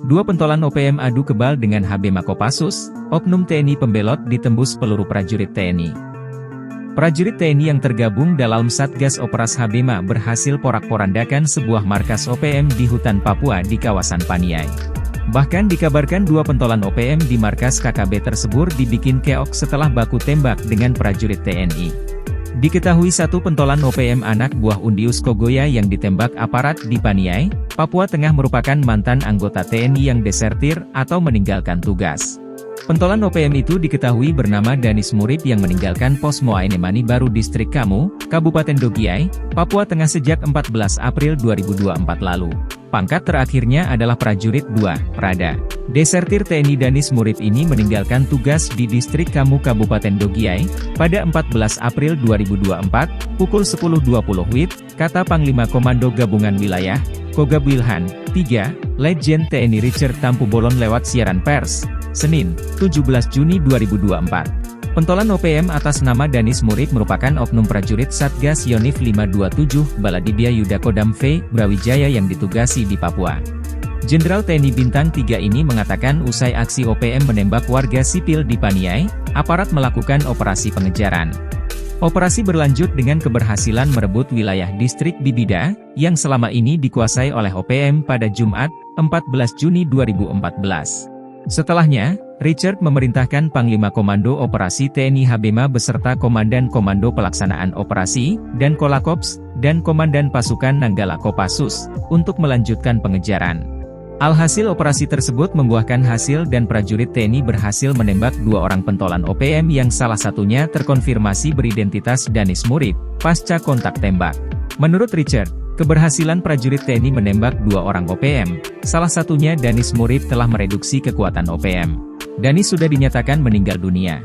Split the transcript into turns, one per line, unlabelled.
Dua pentolan OPM adu kebal dengan HB Kopassus, oknum TNI pembelot ditembus peluru prajurit TNI. Prajurit TNI yang tergabung dalam Satgas Operas HBMA berhasil porak-porandakan sebuah markas OPM di hutan Papua di kawasan Paniai. Bahkan dikabarkan dua pentolan OPM di markas KKB tersebut dibikin keok setelah baku tembak dengan prajurit TNI. Diketahui satu pentolan OPM anak buah Undius Kogoya yang ditembak aparat di Paniai, Papua Tengah merupakan mantan anggota TNI yang desertir atau meninggalkan tugas. Pentolan OPM itu diketahui bernama Danis Murid yang meninggalkan pos Moaenemani Baru Distrik Kamu, Kabupaten Dogiai, Papua Tengah sejak 14 April 2024 lalu. Pangkat terakhirnya adalah prajurit 2, Prada. Desertir TNI Danis Murid ini meninggalkan tugas di Distrik Kamu Kabupaten Dogiai, pada 14 April 2024, pukul 10.20 WIB, kata Panglima Komando Gabungan Wilayah, Kogab Wilhan, 3, Letjen TNI Richard Tampu Bolon lewat siaran pers, Senin, 17 Juni 2024. Pentolan OPM atas nama Danis Murid merupakan oknum prajurit Satgas Yonif 527 Baladibia Yuda Kodam V. Brawijaya yang ditugasi di Papua. Jenderal TNI Bintang 3 ini mengatakan usai aksi OPM menembak warga sipil di Paniai, aparat melakukan operasi pengejaran. Operasi berlanjut dengan keberhasilan merebut wilayah distrik Bibida, yang selama ini dikuasai oleh OPM pada Jumat, 14 Juni 2014. Setelahnya, Richard memerintahkan Panglima Komando Operasi TNI HBMA beserta Komandan Komando Pelaksanaan Operasi, dan Kolakops, dan Komandan Pasukan Nanggala Kopassus, untuk melanjutkan pengejaran. Alhasil operasi tersebut membuahkan hasil dan prajurit TNI berhasil menembak dua orang pentolan OPM yang salah satunya terkonfirmasi beridentitas Danis Murid, pasca kontak tembak. Menurut Richard, keberhasilan prajurit TNI menembak dua orang OPM, salah satunya Danis Murid telah mereduksi kekuatan OPM. Danis sudah dinyatakan meninggal dunia.